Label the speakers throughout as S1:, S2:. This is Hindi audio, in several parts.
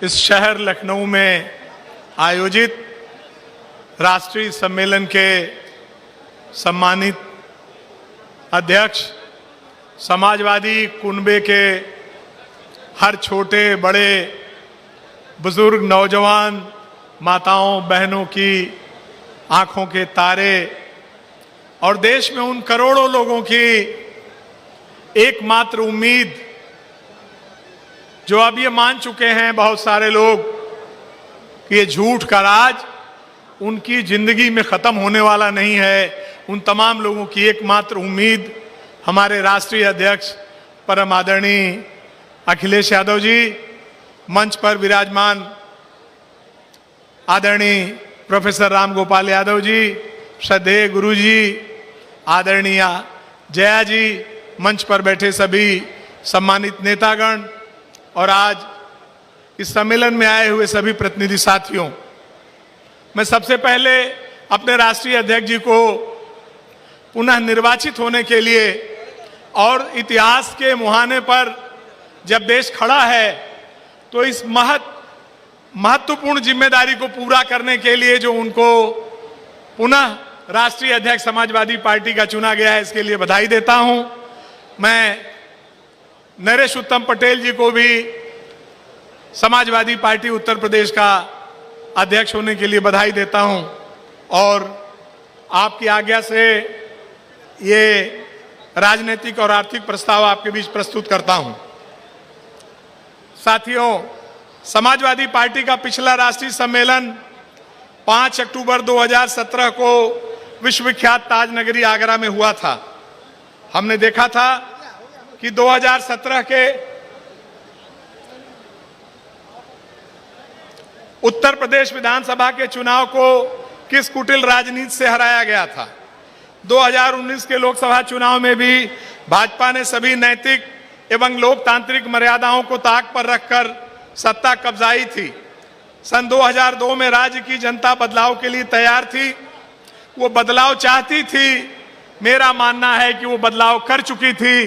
S1: इस शहर लखनऊ में आयोजित राष्ट्रीय सम्मेलन के सम्मानित अध्यक्ष, समाजवादी कुनबे के हर छोटे बड़े बुजुर्ग, नौजवान, माताओं बहनों की आंखों के तारे और देश में उन करोड़ों लोगों की एकमात्र उम्मीद, जो अब ये मान चुके हैं बहुत सारे लोग कि ये झूठ का राज उनकी जिंदगी में खत्म होने वाला नहीं है, उन तमाम लोगों की एकमात्र उम्मीद हमारे राष्ट्रीय अध्यक्ष परम आदरणीय अखिलेश यादव जी, मंच पर विराजमान आदरणीय प्रोफेसर राम गोपाल यादव जी, श्रद्धेय गुरु जी, आदरणीय जया जी, मंच पर बैठे सभी सम्मानित नेतागण और आज इस सम्मेलन में आए हुए सभी प्रतिनिधि साथियों, मैं सबसे पहले अपने राष्ट्रीय अध्यक्ष जी को पुनः निर्वाचित होने के लिए और इतिहास के मुहाने पर जब देश खड़ा है तो इस महत्वपूर्ण जिम्मेदारी को पूरा करने के लिए जो उनको पुनः राष्ट्रीय अध्यक्ष समाजवादी पार्टी का चुना गया है, इसके लिए बधाई देता हूं। मैं नरेश उत्तम पटेल जी को भी समाजवादी पार्टी उत्तर प्रदेश का अध्यक्ष होने के लिए बधाई देता हूं और आपकी आज्ञा से ये राजनीतिक और आर्थिक प्रस्ताव आपके बीच प्रस्तुत करता हूं। साथियों, समाजवादी पार्टी का पिछला राष्ट्रीय सम्मेलन 5 अक्टूबर 2017 को विश्वविख्यात ताज नगरी आगरा में हुआ था। हमने देखा था कि 2017 के उत्तर प्रदेश विधानसभा के चुनाव को किस कुटिल राजनीति से हराया गया था। 2019 के लोकसभा चुनाव में भी भाजपा ने सभी नैतिक एवं लोकतांत्रिक मर्यादाओं को ताक पर रखकर सत्ता कब्जाई थी। सन 2002 में राज्य की जनता बदलाव के लिए तैयार थी, वो बदलाव चाहती थी। मेरा मानना है कि वो बदलाव कर चुकी थी,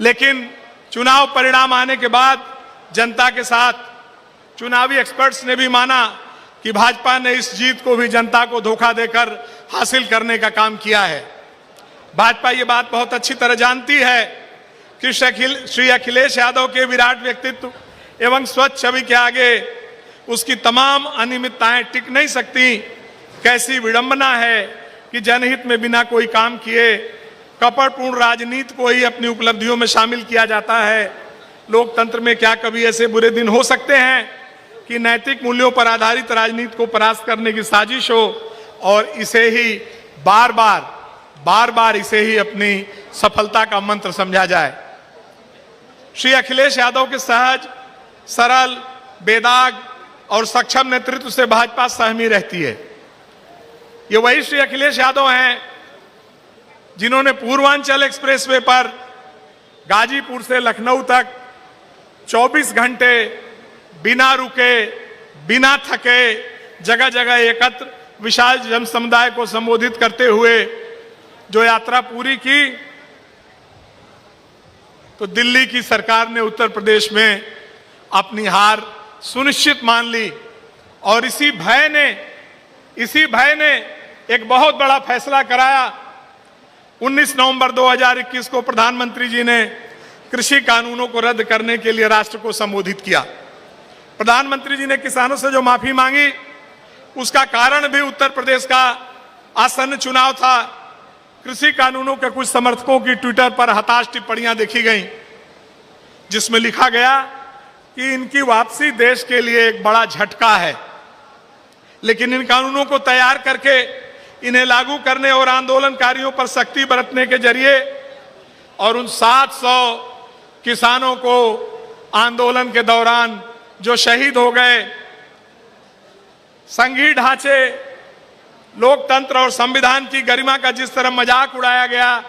S1: लेकिन चुनाव परिणाम आने के बाद जनता के साथ चुनावी एक्सपर्ट्स ने भी माना कि भाजपा ने इस जीत को भी जनता को धोखा देकर हासिल करने का काम किया है। भाजपा ये बात बहुत अच्छी तरह जानती है कि श्री अखिलेश यादव के विराट व्यक्तित्व एवं स्वच्छ छवि के आगे उसकी तमाम अनियमितताएं टिक नहीं सकती। कैसी विडंबना है कि जनहित में बिना कोई काम किए कपटपूर्ण राजनीति को ही अपनी उपलब्धियों में शामिल किया जाता है। लोकतंत्र में क्या कभी ऐसे बुरे दिन हो सकते हैं कि नैतिक मूल्यों पर आधारित राजनीति को परास्त करने की साजिश हो और इसे ही बार बार इसे ही अपनी सफलता का मंत्र समझा जाए। श्री अखिलेश यादव के सहज, सरल, बेदाग और सक्षम नेतृत्व से भाजपा सहमी रहती है। ये वही श्री अखिलेश यादव हैं जिन्होंने पूर्वांचल एक्सप्रेसवे पर गाजीपुर से लखनऊ तक 24 घंटे बिना रुके, बिना थके, जगह जगह एकत्र विशाल जन समुदाय को संबोधित करते हुए जो यात्रा पूरी की, तो दिल्ली की सरकार ने उत्तर प्रदेश में अपनी हार सुनिश्चित मान ली और इसी भय ने एक बहुत बड़ा फैसला कराया। 19 नवंबर 2021 को प्रधानमंत्री जी ने कृषि कानूनों को रद्द करने के लिए राष्ट्र को संबोधित किया। प्रधानमंत्री जी ने किसानों से जो माफी मांगी, उसका कारण भी उत्तर प्रदेश का आसन्न चुनाव था। कृषि कानूनों के कुछ समर्थकों की ट्विटर पर हताश टिप्पणियां देखी गईं, जिसमें लिखा गया कि इनकी वापसी देश के लिए एक बड़ा झटका है, लेकिन इन कानूनों को तैयार करके इन्हें लागू करने और आंदोलनकारियों पर सख्ती बरतने के जरिए और उन 700 किसानों को आंदोलन के दौरान जो शहीद हो गए, संघीय ढांचे, लोकतंत्र और संविधान की गरिमा का जिस तरह मजाक उड़ाया गया,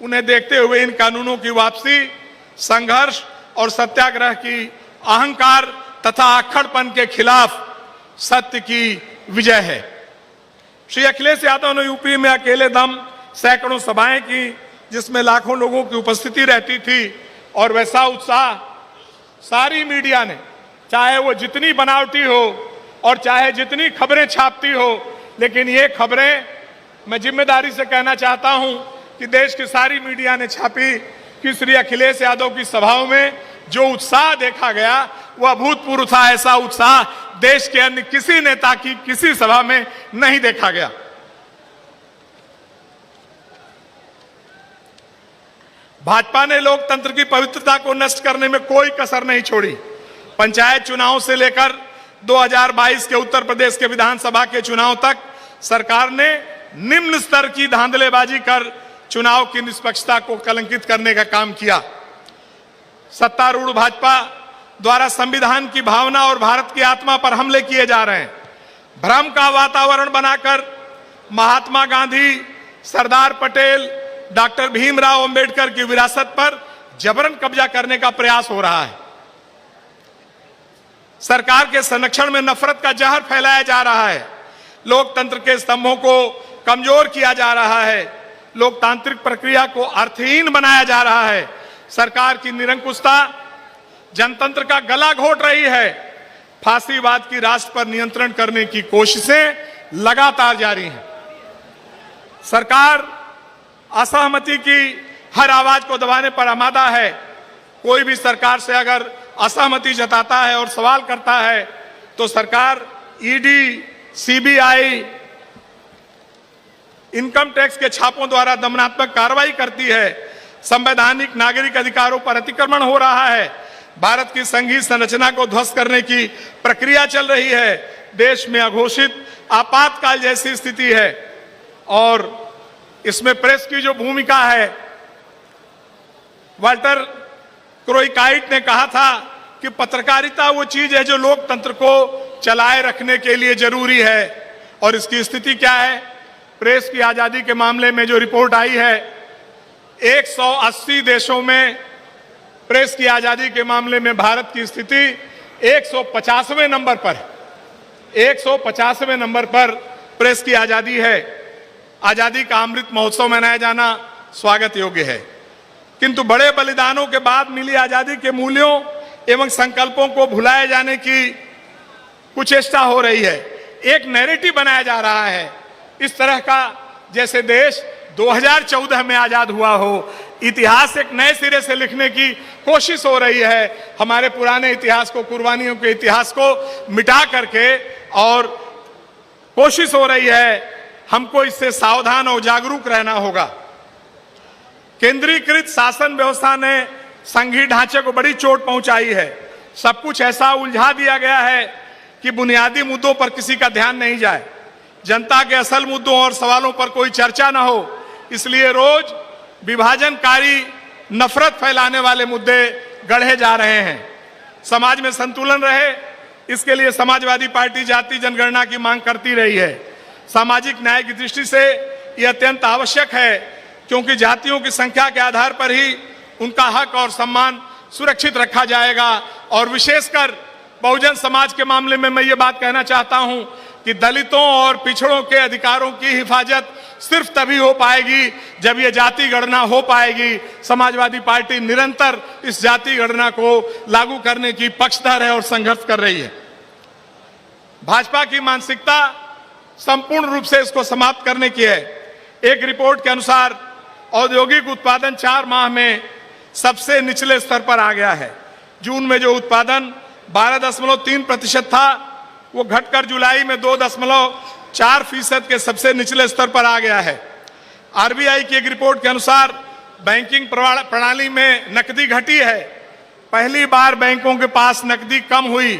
S1: उन्हें देखते हुए इन कानूनों की वापसी संघर्ष और सत्याग्रह की अहंकार तथा अक्खड़पन के खिलाफ सत्य की विजय है। श्री अखिलेश यादव ने यूपी में अकेले दम सैकड़ों सभाएं की, जिसमें लाखों लोगों की उपस्थिति रहती थी और वैसा उत्साह सारी मीडिया ने चाहे वो जितनी बनावटी हो और चाहे जितनी खबरें छापती हो, लेकिन ये खबरें मैं जिम्मेदारी से कहना चाहता हूं कि देश की सारी मीडिया ने छापी कि श्री अखिलेश यादव की सभाओं में जो उत्साह देखा गया वह अभूतपूर्व था। ऐसा उत्साह देश के अन्य किसी नेता की किसी सभा में नहीं देखा गया। भाजपा ने लोकतंत्र की पवित्रता को नष्ट करने में कोई कसर नहीं छोड़ी। पंचायत चुनाव से लेकर 2022 के उत्तर प्रदेश के विधानसभा के चुनाव तक सरकार ने निम्न स्तर की धांधलेबाजी कर चुनाव की निष्पक्षता को कलंकित करने का काम किया। सत्तारूढ़ भाजपा द्वारा संविधान की भावना और भारत की आत्मा पर हमले किए जा रहे हैं। भ्रम का वातावरण बनाकर महात्मा गांधी, सरदार पटेल, डॉक्टर भीमराव अंबेडकर की विरासत पर जबरन कब्जा करने का प्रयास हो रहा है। सरकार के संरक्षण में नफरत का जहर फैलाया जा रहा है। लोकतंत्र के स्तंभों को कमजोर किया जा रहा है। लोकतांत्रिक प्रक्रिया को अर्थहीन बनाया जा रहा है। सरकार की निरंकुशता जनतंत्र का गला घोट रही है। फांसीवाद की राष्ट्र पर नियंत्रण करने की कोशिशें लगातार जारी हैं। सरकार असहमति की हर आवाज को दबाने पर आमादा है। कोई भी सरकार से अगर असहमति जताता है और सवाल करता है तो सरकार ईडी, सीबीआई, इनकम टैक्स के छापों द्वारा दमनात्मक कार्रवाई करती है। संवैधानिक नागरिक अधिकारों पर अतिक्रमण हो रहा है। भारत की संघीय संरचना को ध्वस्त करने की प्रक्रिया चल रही है। देश में अघोषित आपातकाल जैसी स्थिति है और इसमें प्रेस की जो भूमिका है, वाल्टर क्रोइकाइट ने कहा था कि पत्रकारिता वो चीज है जो लोकतंत्र को चलाए रखने के लिए जरूरी है। और इसकी स्थिति क्या है? प्रेस की आजादी के मामले में जो रिपोर्ट आई है, 180 देशों में प्रेस की आजादी के मामले में भारत की स्थिति 150वें नंबर पर 150वें नंबर पर प्रेस की आजादी है। आजादी का अमृत महोत्सव मनाया जाना स्वागत योग्य है, किंतु बड़े बलिदानों के बाद मिली आजादी के मूल्यों एवं संकल्पों को भुलाए जाने की कुचेष्टा हो रही है। एक नैरेटिव बनाया जा रहा है इस तरह का जैसे देश 2014 में आजाद हुआ हो। इतिहास एक नए सिरे से लिखने की कोशिश हो रही है। हमारे पुराने इतिहास को, कुर्बानियों के इतिहास को मिटा करके, और कोशिश हो रही है। हमको इससे सावधान और जागरूक रहना होगा। केंद्रीकृत शासन व्यवस्था ने संघीय ढांचे को बड़ी चोट पहुंचाई है। सब कुछ ऐसा उलझा दिया गया है कि बुनियादी मुद्दों पर किसी का ध्यान नहीं जाए, जनता के असल मुद्दों और सवालों पर कोई चर्चा ना हो। इसलिए रोज विभाजनकारी, नफरत फैलाने वाले मुद्दे गढ़े जा रहे हैं। समाज में संतुलन रहे, इसके लिए समाजवादी पार्टी जाति जनगणना की मांग करती रही है। सामाजिक न्याय की दृष्टि से यह अत्यंत आवश्यक है, क्योंकि जातियों की संख्या के आधार पर ही उनका हक और सम्मान सुरक्षित रखा जाएगा। और विशेषकर बहुजन समाज के मामले में मैं ये बात कहना चाहता हूं कि दलितों और पिछड़ों के अधिकारों की हिफाजत सिर्फ तभी हो पाएगी जब ये जाति गणना हो पाएगी। समाजवादी पार्टी निरंतर इस जाति गणना को लागू करने की पक्षधर है और संघर्ष कर रही है। भाजपा की मानसिकता संपूर्ण रूप से इसको समाप्त करने की है। एक रिपोर्ट के अनुसार औद्योगिक उत्पादन 4 माह में सबसे निचले स्तर पर आ गया है। जून में जो उत्पादन 12.3% था, वो घटकर जुलाई में 2.4% के सबसे निचले स्तर पर आ गया है। आरबीआई की एक रिपोर्ट के अनुसार बैंकिंग प्रणाली में नकदी घटी है। पहली बार बैंकों के पास नकदी कम हुई।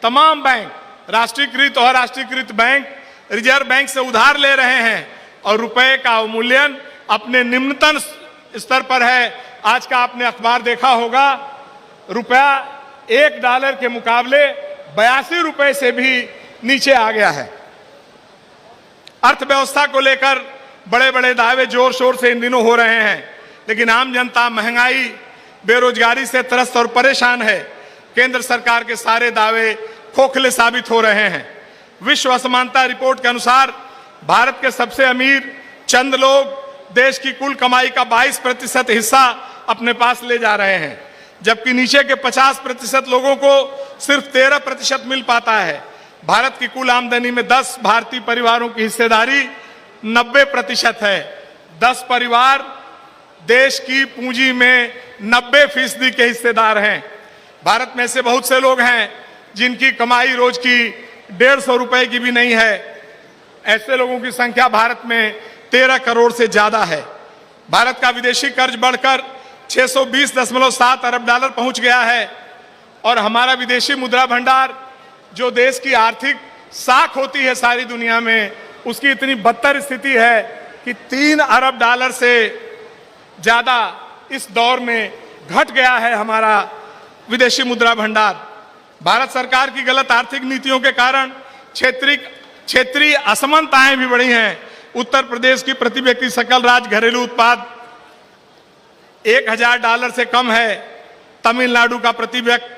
S1: तमाम बैंक, राष्ट्रीयकृत और राष्ट्रीयकृत बैंक रिजर्व बैंक से उधार ले रहे हैं और रुपए का अवमूल्यन अपने निम्नतम स्तर पर है। आज का आपने अखबार देखा होगा, रुपया $1 के मुकाबले 82 रुपए से भी नीचे आ गया है। अर्थव्यवस्था को लेकर बड़े बड़े दावे जोर शोर से इन दिनों हो रहे हैं, लेकिन आम जनता महंगाई, बेरोजगारी से त्रस्त और परेशान है। केंद्र सरकार के सारे दावे खोखले साबित हो रहे हैं। विश्व असमानता रिपोर्ट के अनुसार भारत के सबसे अमीर चंद लोग देश की कुल कमाई का 22% हिस्सा अपने पास ले जा रहे हैं। जबकि नीचे के 50% लोगों को सिर्फ 13% मिल पाता है। भारत की कुल आमदनी में 10 भारतीय परिवारों की हिस्सेदारी 90% है। 10 परिवार देश की पूंजी में 90% के हिस्सेदार हैं। भारत में से बहुत से लोग हैं जिनकी कमाई रोज की 150 रुपए की भी नहीं है। ऐसे लोगों की संख्या भारत में 13 करोड़ से ज्यादा है। भारत का विदेशी कर्ज बढ़कर 620.7 अरब डॉलर पहुंच गया है और हमारा विदेशी मुद्रा भंडार जो देश की आर्थिक साख होती है सारी दुनिया में, उसकी इतनी बदतर स्थिति है कि 3 अरब डॉलर से ज्यादा इस दौर में घट गया है हमारा विदेशी मुद्रा भंडार। भारत सरकार की गलत आर्थिक नीतियों के कारण क्षेत्रीय असमानताएं भी बढ़ी हैं। उत्तर प्रदेश की प्रति व्यक्ति सकल राज्य घरेलू उत्पाद $1000 से कम है। तमिलनाडु का प्रति व्यक्ति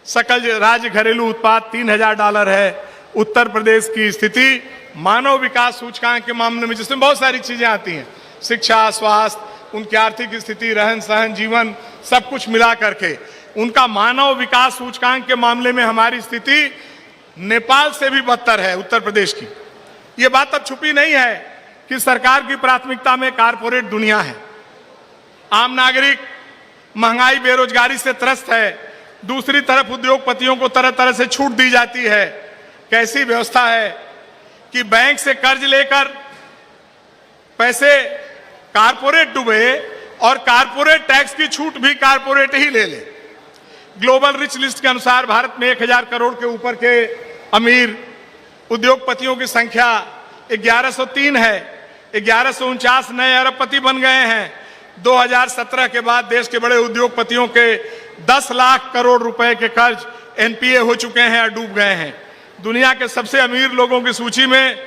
S1: सकल राज्य घरेलू उत्पाद $3000 है। उत्तर प्रदेश की स्थिति मानव विकास सूचकांक के मामले में, जिसमें बहुत सारी चीजें आती हैं, शिक्षा, स्वास्थ्य, उनकी आर्थिक स्थिति, रहन सहन, जीवन, सब कुछ मिला करके उनका मानव विकास सूचकांक के मामले में हमारी स्थिति नेपाल से भी बदतर है उत्तर प्रदेश की। ये बात अब छुपी नहीं है कि सरकार की प्राथमिकता में कारपोरेट दुनिया है। आम नागरिक महंगाई, बेरोजगारी से त्रस्त है। दूसरी तरफ उद्योगपतियों को तरह तरह से छूट दी जाती है। कैसी व्यवस्था है कि बैंक से कर्ज लेकर पैसे कारपोरेट डूबे और कारपोरेट टैक्स की छूट भी कारपोरेट ही ले ले। ग्लोबल रिच लिस्ट के अनुसार भारत में 1000 करोड़ के ऊपर के अमीर उद्योगपतियों की संख्या 1103 है। 1149 नए अरबपति बन गए हैं। 2017 के बाद देश के बड़े उद्योगपतियों के 10 लाख करोड़ रुपए के कर्ज एनपीए हो चुके हैं और डूब गए हैं। दुनिया के सबसे अमीर लोगों की सूची में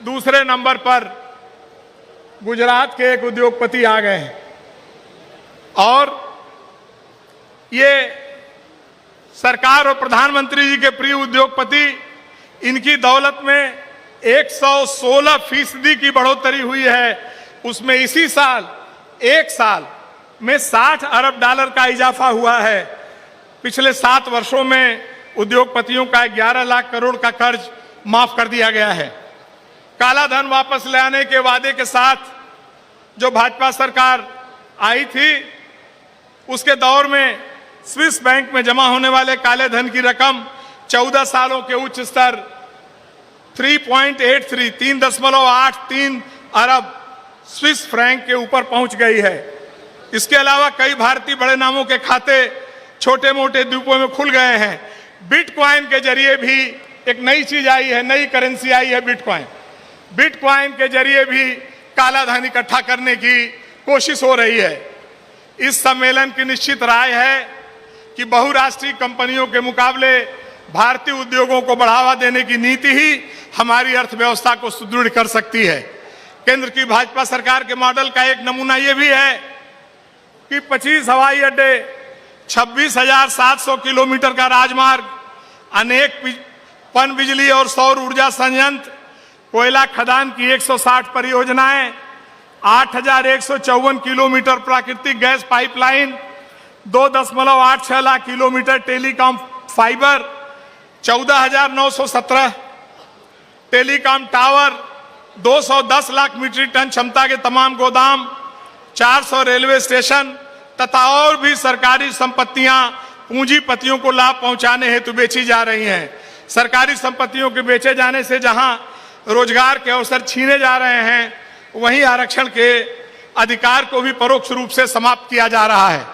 S1: दूसरे नंबर पर गुजरात के एक उद्योगपति आ गए हैं और ये सरकार और प्रधानमंत्री जी के प्रिय उद्योगपति, इनकी दौलत में 116% की बढ़ोतरी हुई है। उसमें इसी साल, एक साल में $60 अरब का इजाफा हुआ है। पिछले 7 वर्षों में उद्योगपतियों का 11 लाख करोड़ का कर्ज माफ कर दिया गया है। काला धन वापस ले आने के वादे के साथ जो भाजपा सरकार आई थी, उसके दौर में स्विस बैंक में जमा होने वाले काले धन की रकम 14 सालों के उच्च स्तर 3.83 अरब स्विस फ्रैंक के ऊपर पहुंच गई है। इसके अलावा कई भारतीय बड़े नामों के खाते छोटे मोटे द्वीपों में खुल गए हैं। बिटकॉइन के जरिए भी एक नई चीज आई है, नई करेंसी आई है बिटकॉइन। बिटकॉइन के जरिए भी काला धन इकट्ठा करने की कोशिश हो रही है। इस सम्मेलन की निश्चित राय है कि बहुराष्ट्रीय कंपनियों के मुकाबले भारतीय उद्योगों को बढ़ावा देने की नीति ही हमारी अर्थव्यवस्था को सुदृढ़ कर सकती है। केंद्र की भाजपा सरकार के मॉडल का एक नमूना यह भी है कि 25 हवाई अड्डे, 26,700 किलोमीटर का राजमार्ग, अनेक पन बिजली और सौर ऊर्जा संयंत्र, कोयला खदान की 160 परियोजनाएं, 8,154 किलोमीटर प्राकृतिक gas pipeline, 2.86 lakh kilometre telecom fibre, 14,917 telecom tower, 210 lakh metric tonne क्षमता के तमाम गोदाम, 400 रेलवे स्टेशन तथा और भी सरकारी संपत्तियां पूंजीपतियों को लाभ पहुंचाने हेतु बेची जा रही हैं। सरकारी संपत्तियों के बेचे जाने से जहां रोजगार के अवसर छीने जा रहे हैं, वहीं आरक्षण के अधिकार को भी परोक्ष रूप से समाप्त किया जा रहा है।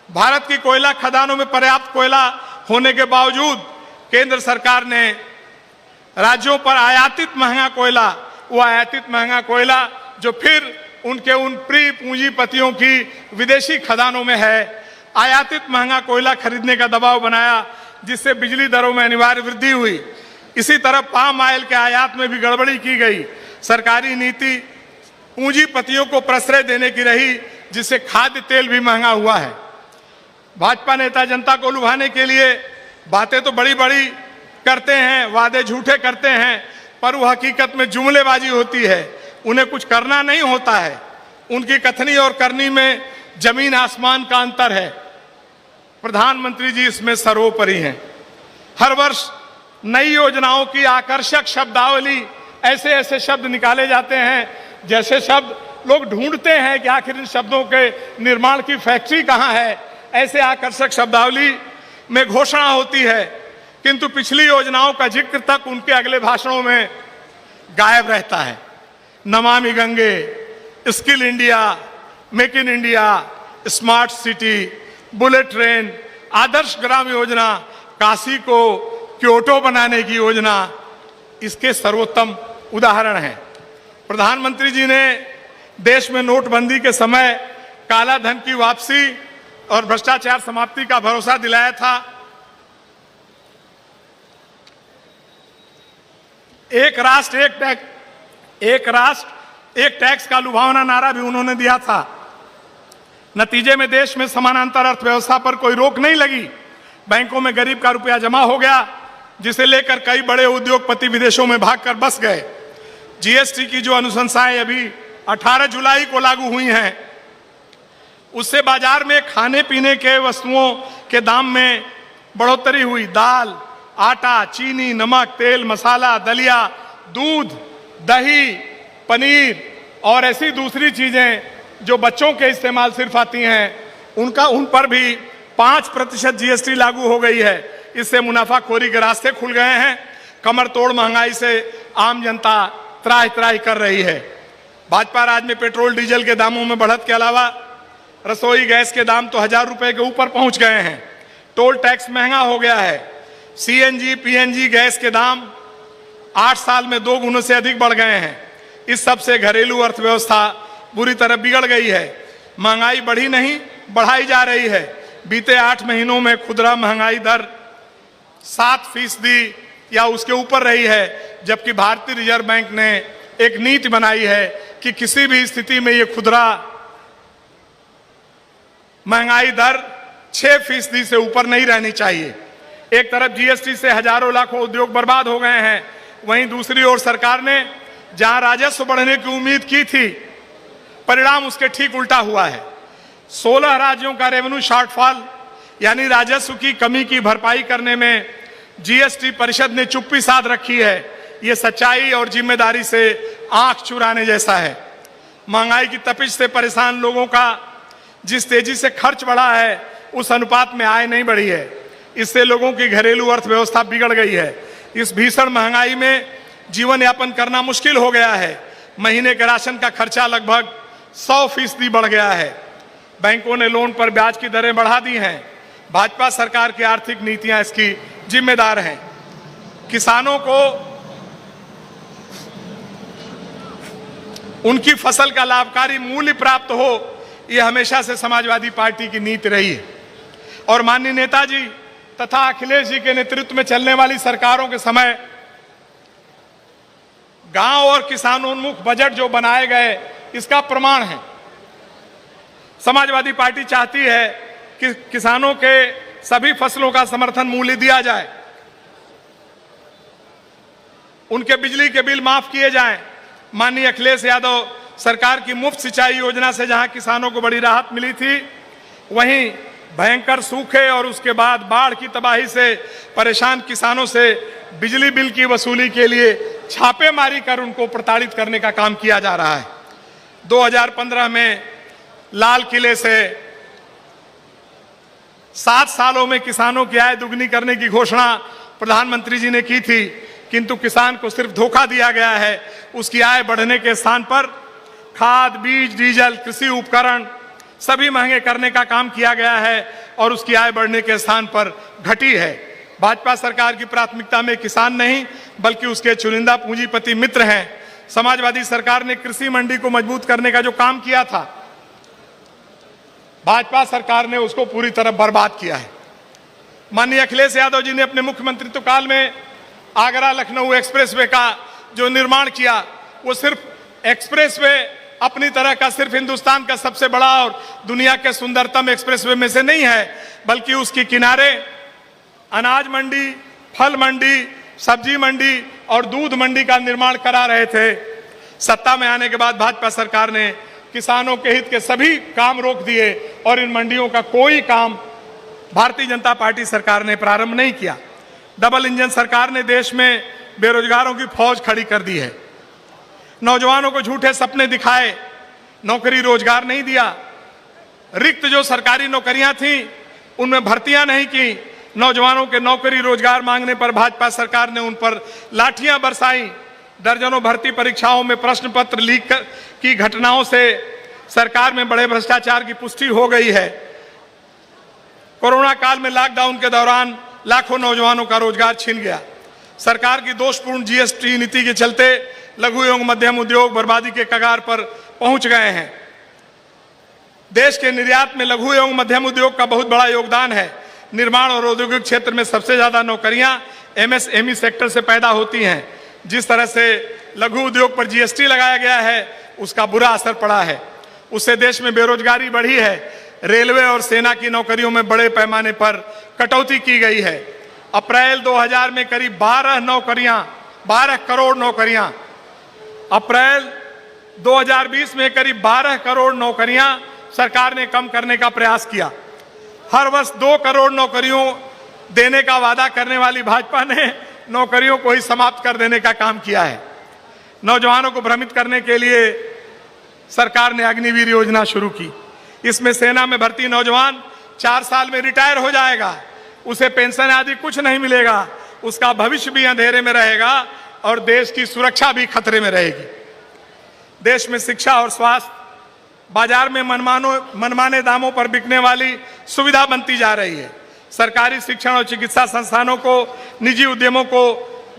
S1: भारत की कोयला खदानों में पर्याप्त कोयला होने के बावजूद केंद्र सरकार ने राज्यों पर आयातित महंगा कोयला, वो आयातित महंगा कोयला जो फिर उनके उन प्रिय पूंजीपतियों की विदेशी खदानों में है, आयातित महंगा कोयला खरीदने का दबाव बनाया, जिससे बिजली दरों में अनिवार्य वृद्धि हुई। इसी तरह पाम ऑयल के आयात में भी गड़बड़ी की गई। सरकारी नीति पूंजीपतियों को प्रश्रय देने की रही, जिससे खाद्य तेल भी महंगा हुआ है। भाजपा नेता जनता को लुभाने के लिए बातें तो बड़ी बड़ी करते हैं, वादे झूठे करते हैं, पर वो हकीकत में जुमलेबाजी होती है। उन्हें कुछ करना नहीं होता है। उनकी कथनी और करनी में जमीन आसमान का अंतर है। प्रधानमंत्री जी इसमें सर्वोपरि हैं। हर वर्ष नई योजनाओं की आकर्षक शब्दावली, ऐसे ऐसे शब्द निकाले जाते हैं जैसे शब्द लोग ढूंढते हैं कि आखिर इन शब्दों के निर्माण की फैक्ट्री कहाँ है। ऐसे आकर्षक शब्दावली में घोषणा होती है, किंतु पिछली योजनाओं का जिक्र तक उनके अगले भाषणों में गायब रहता है। Namami Gange, skill India, make in India, smart city, bullet train, Adarsh Gram Yojana, Kashi को क्योटो बनाने की योजना इसके सर्वोत्तम उदाहरण हैं। प्रधानमंत्री जी ने देश में नोटबंदी के समय काला धन की वापसी और भ्रष्टाचार समाप्ति का भरोसा दिलाया था। एक राष्ट्र एक टैक्स का लुभावना नारा भी उन्होंने दिया था। नतीजे में देश में समानांतर अर्थव्यवस्था पर कोई रोक नहीं लगी। बैंकों में गरीब का रुपया जमा हो गया, जिसे लेकर कई बड़े उद्योगपति विदेशों में भागकर बस गए। जीएसटी की जो अनुशंसाएं अभी 18 जुलाई को लागू हुई हैं, उससे बाजार में खाने पीने के वस्तुओं के दाम में बढ़ोतरी हुई। दाल, आटा, चीनी, नमक, तेल, मसाला, दलिया, दूध, दही, पनीर और ऐसी दूसरी चीजें जो बच्चों के इस्तेमाल सिर्फ आती हैं, उन पर भी 5% जीएसटी लागू हो गई है। इससे मुनाफाखोरी के रास्ते खुल गए हैं। कमर तोड़ महंगाई से आम जनता त्राहि त्राहि कर रही है। भाजपा राज में पेट्रोल डीजल के दामों में बढ़त के अलावा रसोई गैस के दाम तो 1000 रुपए के ऊपर पहुंच गए हैं। टोल टैक्स महंगा हो गया है। सीएनजी, पीएनजी गैस के दाम 8 साल में 2 गुना से अधिक बढ़ गए हैं। इस सब से घरेलू अर्थव्यवस्था बुरी तरह बिगड़ गई है। महंगाई बढ़ी नहीं, बढ़ाई जा रही है। बीते 8 महीनों में खुदरा महंगाई दर 7% या उसके ऊपर रही है, जबकि भारतीय रिजर्व बैंक ने एक नीति बनाई है कि किसी भी स्थिति में ये खुदरा महंगाई दर 6% से ऊपर नहीं रहनी चाहिए। एक तरफ जीएसटी से हजारों लाखों उद्योग बर्बाद हो गए हैं, वहीं दूसरी ओर सरकार ने जहां राजस्व बढ़ने की उम्मीद की थी, परिणाम उसके ठीक उल्टा हुआ है। 16 राज्यों का रेवेन्यू शॉर्टफॉल यानी राजस्व की कमी की भरपाई करने में जीएसटी परिषद ने चुप्पी साध रखी है। ये सच्चाई और जिम्मेदारी से आंख चुराने जैसा है। महंगाई की तपिश से परेशान लोगों का जिस तेजी से खर्च बढ़ा है, उस अनुपात में आय नहीं बढ़ी है। इससे लोगों की घरेलू अर्थव्यवस्था बिगड़ गई है। इस भीषण महंगाई में जीवन यापन करना मुश्किल हो गया है। महीने के राशन का खर्चा लगभग 100% बढ़ गया है। बैंकों ने लोन पर ब्याज की दरें बढ़ा दी हैं। भाजपा सरकार की आर्थिक नीतियां इसकी जिम्मेदार हैं। किसानों को उनकी फसल का लाभकारी मूल्य प्राप्त हो, यह हमेशा से समाजवादी पार्टी की नीति रही है। और माननीय नेताजी तथा अखिलेश जी के नेतृत्व में चलने वाली सरकारों के समय गांव और किसानोन्मुख बजट जो बनाए गए, इसका प्रमाण है। समाजवादी पार्टी चाहती है कि किसानों के सभी फसलों का समर्थन मूल्य दिया जाए, उनके बिजली के बिल माफ किए जाएं। माननीय अखिलेश यादव सरकार की मुफ्त सिंचाई योजना से जहां किसानों को बड़ी राहत मिली थी, वहीं भयंकर सूखे और उसके बाद बाढ़ की तबाही से परेशान किसानों से बिजली बिल की वसूली के लिए छापेमारी कर उनको प्रताड़ित करने का काम किया जा रहा है। 2015 में लाल किले से 7 सालों में किसानों की आय दुगनी करने की घोषणा प्रधानमंत्री जी ने की थी, किंतु किसान को सिर्फ धोखा दिया गया है। उसकी आय बढ़ने के स्थान पर खाद, बीज, डीजल, कृषि उपकरण सभी महंगे करने का काम किया गया है और उसकी आय बढ़ने के स्थान पर घटी है। भाजपा सरकार की प्राथमिकता में किसान नहीं, बल्कि उसके चुनिंदा पूंजीपति मित्र हैं। समाजवादी सरकार ने कृषि मंडी को मजबूत करने का जो काम किया था, भाजपा सरकार ने उसको पूरी तरह बर्बाद किया है। माननीय अखिलेश यादव जी ने अपने मुख्यमंत्रित्व काल में आगरा लखनऊ एक्सप्रेसवे का जो निर्माण किया, वो सिर्फ एक्सप्रेसवे अपनी तरह का सिर्फ हिंदुस्तान का सबसे बड़ा और दुनिया के सुंदरतम एक्सप्रेसवे में से नहीं है, बल्कि उसके किनारे अनाज मंडी, फल मंडी, सब्जी मंडी और दूध मंडी का निर्माण करा रहे थे। सत्ता में आने के बाद भाजपा सरकार ने किसानों के हित के सभी काम रोक दिए और इन मंडियों का कोई काम भारतीय जनता पार्टी सरकार ने प्रारंभ नहीं किया। डबल इंजन सरकार ने देश में बेरोजगारों की फौज खड़ी कर दी है। नौजवानों को झूठे सपने दिखाए, नौकरी रोजगार नहीं दिया। रिक्त जो सरकारी नौकरियां थीं उनमें भर्तियां नहीं की। नौजवानों के नौकरी रोजगार मांगने पर भाजपा सरकार ने उन पर लाठियां बरसाई। दर्जनों भर्ती परीक्षाओं में प्रश्न पत्र लीक की घटनाओं से सरकार में बड़े भ्रष्टाचार की पुष्टि हो गई है। कोरोना काल में लॉकडाउन के दौरान लाखों नौजवानों का रोजगार छिन गया। सरकार की दोषपूर्ण जीएसटी नीति के चलते लघु एवं मध्यम उद्योग बर्बादी के कगार पर पहुंच गए हैं। देश के निर्यात में लघु एवं मध्यम उद्योग का बहुत बड़ा योगदान है। निर्माण और औद्योगिक क्षेत्र में सबसे ज्यादा नौकरियां एमएसएमई सेक्टर से पैदा होती हैं। जिस तरह से लघु उद्योग पर जीएसटी लगाया गया है उसका बुरा असर पड़ा है। उससे देश में बेरोजगारी बढ़ी है। रेलवे और सेना की नौकरियों में बड़े पैमाने पर कटौती की गई है। अप्रैल 2000 में करीब 12 करोड़ नौकरियां, अप्रैल 2020 में करीब 12 करोड़ नौकरियां सरकार ने कम करने का प्रयास किया। हर वर्ष 2 करोड़ नौकरियों देने का वादा करने वाली भाजपा ने नौकरियों को ही समाप्त कर देने का काम किया है। नौजवानों को भ्रमित करने के लिए सरकार ने अग्निवीर योजना शुरू की। इसमें सेना में भर्ती नौजवान 4 साल में रिटायर हो जाएगा, उसे पेंशन आदि कुछ नहीं मिलेगा, उसका भविष्य भी अंधेरे में रहेगा और देश की सुरक्षा भी खतरे में रहेगी। देश में शिक्षा और स्वास्थ्य बाजार में मनमाने दामों पर बिकने वाली सुविधा बनती जा रही है। सरकारी शिक्षण और चिकित्सा संस्थानों को निजी उद्यमों को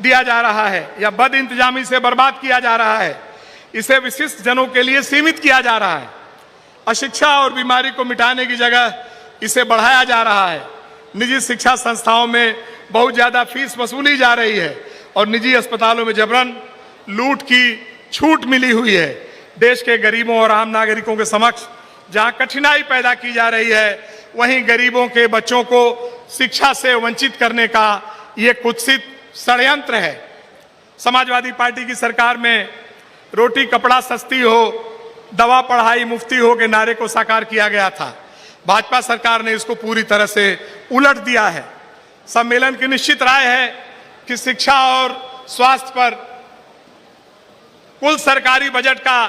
S1: दिया जा रहा है या बद इंतजामी से बर्बाद किया जा रहा है। इसे विशिष्ट जनों के लिए सीमित किया जा रहा है। अशिक्षा और बीमारी को मिटाने की जगह इसे बढ़ाया जा रहा है। निजी शिक्षा संस्थाओं में बहुत ज्यादा फीस वसूली जा रही है और निजी अस्पतालों में जबरन लूट की छूट मिली हुई है। देश के गरीबों और आम नागरिकों के समक्ष जहां कठिनाई पैदा की जा रही है, वहीं गरीबों के बच्चों को शिक्षा से वंचित करने का ये कुत्सित षड्यंत्र है। समाजवादी पार्टी की सरकार में रोटी कपड़ा सस्ती हो, दवा पढ़ाई मुफ्ती हो के नारे को साकार किया गया था। भाजपा सरकार ने इसको पूरी तरह से उलट दिया है। सम्मेलन की निश्चित राय है कि शिक्षा और स्वास्थ्य पर कुल सरकारी बजट का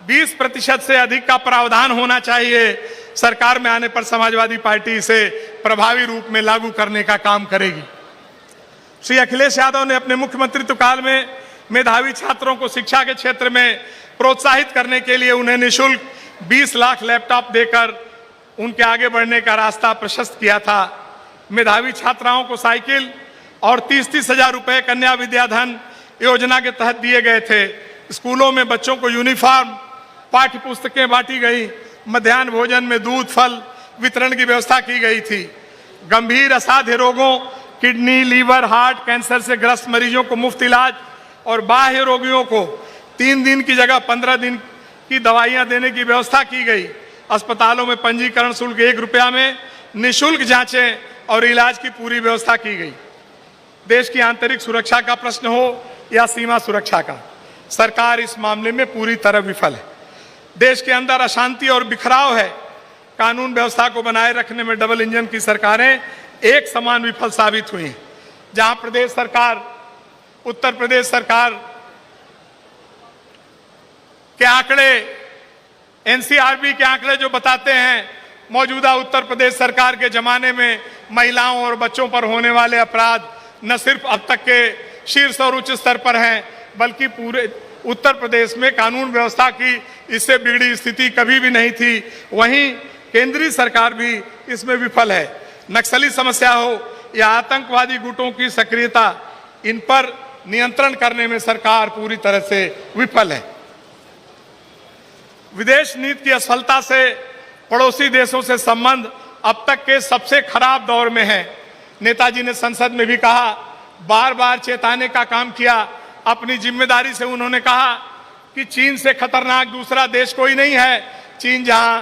S1: 20% से अधिक का प्रावधान होना चाहिए। सरकार में आने पर समाजवादी पार्टी इसे प्रभावी रूप में लागू करने का काम करेगी। श्री अखिलेश यादव ने अपने मुख्यमंत्रित्व काल में मेधावी छात्रों को शिक्षा के क्षेत्र में प्रोत्साहित करने के लिए उन्हें निःशुल्क 20 लाख लैपटॉप देकर उनके आगे बढ़ने का रास्ता प्रशस्त किया था। मेधावी छात्राओं को साइकिल और 30-30 हजार रुपए कन्या विद्याधन योजना के तहत दिए गए थे। स्कूलों में बच्चों को यूनिफॉर्म, पाठ्य पुस्तकें बांटी गई। मध्याह्न भोजन में दूध फल वितरण की व्यवस्था की गई थी। गंभीर असाध्य रोगों, किडनी, लीवर, हार्ट, कैंसर से ग्रस्त मरीजों को मुफ्त इलाज और बाह्य रोगियों को 3 दिन की जगह 15 दिन की दवाइयां देने की व्यवस्था की गई। अस्पतालों में पंजीकरण शुल्क 1 रुपया में निःशुल्क जांचें और इलाज की पूरी व्यवस्था की गई। देश की आंतरिक सुरक्षा का प्रश्न हो या सीमा सुरक्षा का, सरकार इस मामले में पूरी तरह विफल है। देश के अंदर अशांति और बिखराव है। कानून व्यवस्था को बनाए रखने में डबल इंजन की सरकारें एक समान विफल साबित हुई हैं। जहां प्रदेश सरकार, उत्तर प्रदेश सरकार के आंकड़े, एनसीआरबी के आंकड़े जो बताते हैं मौजूदा उत्तर प्रदेश सरकार के जमाने में महिलाओं और बच्चों पर होने वाले अपराध न सिर्फ अब तक के शीर्ष और उच्च स्तर पर हैं, बल्कि पूरे उत्तर प्रदेश में कानून व्यवस्था की इससे बिगड़ी स्थिति कभी भी नहीं थी। वहीं केंद्रीय सरकार भी इसमें विफल है। नक्सली समस्या हो या आतंकवादी गुटों की सक्रियता, इन पर नियंत्रण करने में सरकार पूरी तरह से विफल है। विदेश नीति की असफलता से पड़ोसी देशों से संबंध अब तक के सबसे खराब दौर में है। नेताजी ने संसद में भी कहा, बार बार चेताने का काम किया। अपनी जिम्मेदारी से उन्होंने कहा कि चीन से खतरनाक दूसरा देश कोई नहीं है। चीन जहां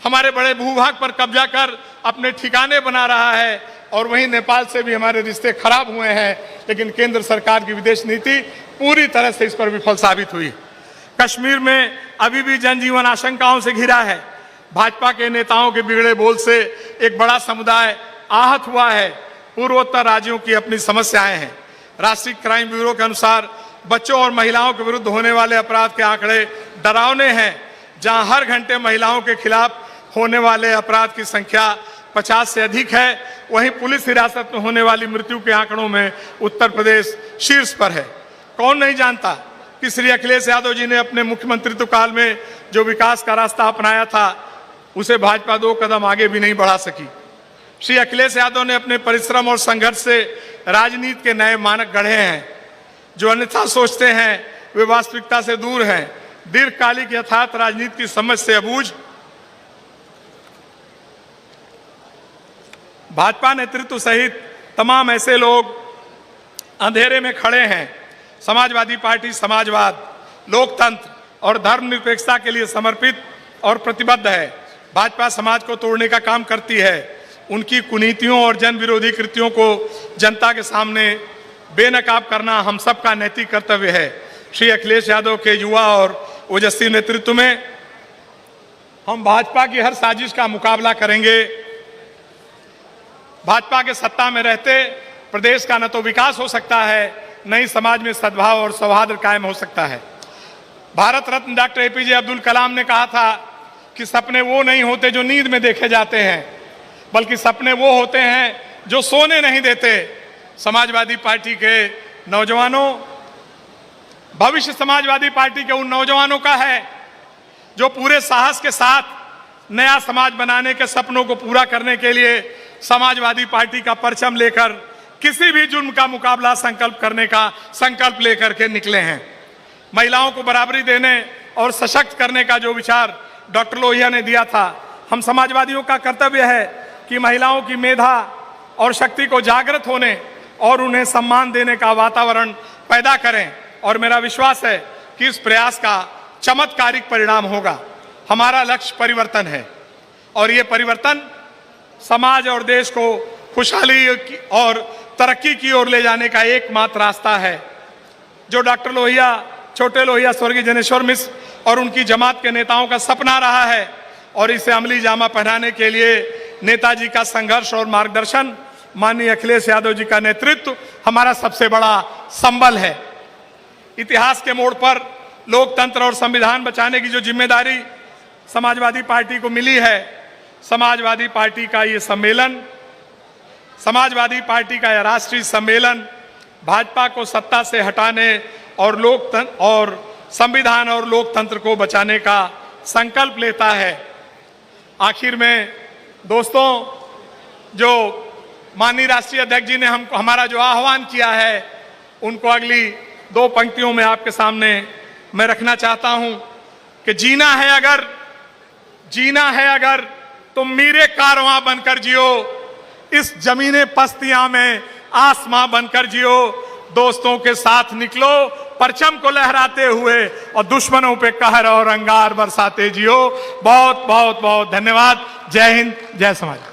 S1: हमारे बड़े भूभाग पर कब्जा कर अपने ठिकाने बना रहा है और वहीं नेपाल से भी हमारे रिश्ते खराब हुए हैं, लेकिन केंद्र सरकार की विदेश नीति पूरी तरह से इस पर विफल साबित हुई। कश्मीर में अभी भी जनजीवन आशंकाओं से घिरा है। भाजपा के नेताओं के बिगड़े बोल से एक बड़ा समुदाय आहत हुआ है। पूर्वोत्तर राज्यों की अपनी समस्याएं हैं। राष्ट्रीय क्राइम ब्यूरो के अनुसार बच्चों और महिलाओं के विरुद्ध होने वाले अपराध के आंकड़े डरावने हैं। जहां हर घंटे महिलाओं के खिलाफ होने वाले अपराध की संख्या 50 से अधिक है, वहीं पुलिस हिरासत में होने वाली मृत्यु के आंकड़ों में उत्तर प्रदेश शीर्ष पर है। कौन नहीं जानता कि श्री अखिलेश यादव जी ने अपने मुख्यमंत्रित्व काल में जो विकास का रास्ता अपनाया था, उसे भाजपा 2 कदम आगे भी नहीं बढ़ा सकी। श्री अखिलेश यादव ने अपने परिश्रम और संघर्ष से राजनीति के नए मानक गढ़े हैं। जो अन्यथा सोचते हैं वे वास्तविकता से दूर हैं। दीर्घकालिक यथार्थ राजनीति की समझ से अबूझ भाजपा नेतृत्व सहित तमाम ऐसे लोग अंधेरे में खड़े हैं। समाजवादी पार्टी समाजवाद, लोकतंत्र और धर्मनिरपेक्षता के लिए समर्पित और प्रतिबद्ध है। भाजपा समाज को तोड़ने का काम करती है। उनकी कुनीतियों और जन विरोधी कृत्यों को जनता के सामने बेनकाब करना हम सबका नैतिक कर्तव्य है। श्री अखिलेश यादव के युवा और ओजस्वी नेतृत्व में हम भाजपा की हर साजिश का मुकाबला करेंगे। भाजपा के सत्ता में रहते प्रदेश का न तो विकास हो सकता है, न ही समाज में सद्भाव और सौहार्द कायम हो सकता है। भारत रत्न डॉक्टर एपीजे अब्दुल कलाम ने कहा था कि सपने वो नहीं होते जो नींद में देखे जाते हैं, बल्कि सपने वो होते हैं जो सोने नहीं देते। समाजवादी पार्टी के नौजवानों, भविष्य समाजवादी पार्टी के उन नौजवानों का है जो पूरे साहस के साथ नया समाज बनाने के सपनों को पूरा करने के लिए समाजवादी पार्टी का परचम लेकर किसी भी जुर्म का मुकाबला संकल्प करने का संकल्प लेकर के निकले हैं। महिलाओं को बराबरी देने और सशक्त करने का जो विचार डॉक्टर लोहिया ने दिया था, हम समाजवादियों का कर्तव्य है कि महिलाओं की मेधा और शक्ति को जागृत होने और उन्हें सम्मान देने का वातावरण पैदा करें। और मेरा विश्वास है कि इस प्रयास का चमत्कारिक परिणाम होगा। हमारा लक्ष्य परिवर्तन है और ये परिवर्तन समाज और देश को खुशहाली और तरक्की की ओर ले जाने का एकमात्र रास्ता है। जो डॉक्टर लोहिया, छोटे लोहिया, स्वर्गीय जनेश्वर मिश्र और उनकी जमात के नेताओं का सपना रहा है और इसे अमली जामा पहनाने के लिए नेताजी का संघर्ष और मार्गदर्शन, माननीय अखिलेश यादव जी का नेतृत्व हमारा सबसे बड़ा संबल है। इतिहास के मोड़ पर लोकतंत्र और संविधान बचाने की जो जिम्मेदारी समाजवादी पार्टी को मिली है, समाजवादी पार्टी का ये सम्मेलन, समाजवादी पार्टी का यह राष्ट्रीय सम्मेलन भाजपा को सत्ता से हटाने और लोकतंत्र और संविधान और लोकतंत्र को बचाने का संकल्प लेता है। आखिर में दोस्तों, जो माननीय राष्ट्रीय अध्यक्ष जी ने हमारा जो आह्वान किया है, उनको अगली 2 पंक्तियों में आपके सामने मैं रखना चाहता हूं कि जीना है अगर तुम मीरे कारवां बनकर जियो, इस जमीने पस्तियां में आसमां बनकर जियो। दोस्तों के साथ निकलो परचम को लहराते हुए और दुश्मनों पे कहर और अंगार बरसाते जियो। बहुत बहुत बहुत धन्यवाद। जय हिंद, जय समाज।